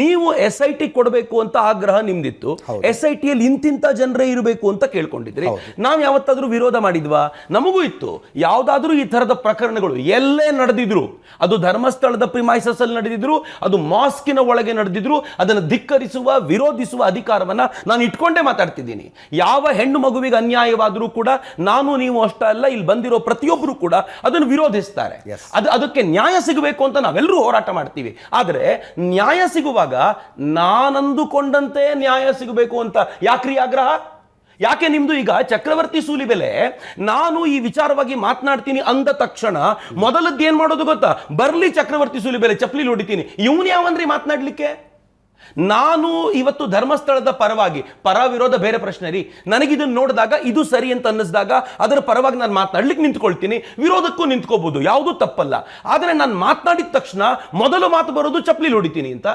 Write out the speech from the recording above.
ನೀವು SIT ಕೊಡಬೇಕು ಅಂತ ಆಗ್ರಹ ನಿಮ್ದಿತ್ತು. SIT ಯಲ್ಲಿ ಇಂತಿಂತ ಜನರೇ ಇರಬೇಕು ಅಂತ ಕೇಳ್ಕೊಂಡಿದ್ರಿ. ನಾವು ಯಾವತ್ತಾದ್ರೂ ವಿರೋಧ ಮಾಡಿದ್ವಾ? ನಮಗೂ ಇತ್ತು. ಯಾವ್ದಾದ್ರೂ ಈ ತರದ ಪ್ರಕರಣಗಳು ಎಲ್ಲೇ ನಡೆದಿದ್ರು, ಅದು ಧರ್ಮಸ್ಥಳದ ಪ್ರಿಮೈಸಸ್ ಅಲ್ಲಿ ನಡೆದಿದ್ರು, ಅದು ಮಾಸ್ಕಿನ ಒಳಗೆ ನಡೆದಿದ್ರು, ಅದನ್ನು ಧಿಕ್ಕರಿಸುವ ವಿರೋಧಿಸುವ ಅಧಿಕಾರವನ್ನ ನಾನು ಇಟ್ಕೊಂಡೇ ಮಾತಾಡ್ತಿದ್ದೀನಿ. ಯಾವ ಹೆಣ್ಣು ಮಗುವಿಗೆ ಅನ್ಯಾಯವಾದರೂ ಕೂಡ ನಾನು ನೀವು ಅಷ್ಟಲ್ಲ, ಇಲ್ಲಿ ಬಂದಿರೋ ಪ್ರತಿಯೊಬ್ಬರು ಕೂಡ ಅದನ್ನು ವಿರೋಧಿಸ್ತಾರೆ. ಅದಕ್ಕೆ ನ್ಯಾಯ ಸಿಗಬೇಕು ಅಂತ ನಾವೆಲ್ಲರೂ ಹೋರಾಟ ಮಾಡ್ತೀವಿ. ಆದ್ರೆ ನ್ಯಾಯ ಸಿಗುವಾಗ ನಾನಂದುಕೊಂಡಂತೆ ನ್ಯಾಯ ಸಿಗಬೇಕು ಅಂತ ಯಾಕ್ರಿ ಆಗ್ರಹ? ಯಾಕೆ ನಿಮ್ದು ಈಗ ಚಕ್ರವರ್ತಿ ಸೂಲಿಬೆಲೆ ನಾನು ಈ ವಿಚಾರವಾಗಿ ಮಾತನಾಡ್ತೀನಿ ಅಂದ ತಕ್ಷಣ ಮೊದಲದ್ದು ಏನ್ ಮಾಡೋದು ಗೊತ್ತಾ? ಬರ್ಲಿ ಚಕ್ರವರ್ತಿ ಸೂಲಿಬೆಲೆ ಚಪ್ಪಲಿ ಹೊಡಿತೀನಿ. ಇವನು ಯಾವನ್ರಿ ಮಾತನಾಡ್ಲಿಕ್ಕೆ? ನಾನು ಇವತ್ತು ಧರ್ಮಸ್ಥಳದ ಪರವಾಗಿ, ಪರ ವಿರೋಧ ಬೇರೆ ಪ್ರಶ್ನೆ ರೀ. ನನಗಿದನ್ನು ನೋಡಿದಾಗ ಇದು ಸರಿ ಅಂತ ಅನ್ನಿಸಿದಾಗ ಅದರ ಪರವಾಗಿ ನಾನು ಮಾತನಾಡ್ಲಿಕ್ಕೆ ನಿಂತ್ಕೊಳ್ತೀನಿ, ವಿರೋಧಕ್ಕೂ ನಿಂತ್ಕೋಬಹುದು, ಯಾವುದೂ ತಪ್ಪಲ್ಲ. ಆದರೆ ನಾನು ಮಾತನಾಡಿದ ತಕ್ಷಣ ಮೊದಲು ಮಾತು ಬರೋದು ಚಪ್ಪಲಿ ಹೊಡಿತೀನಿ ಅಂತ.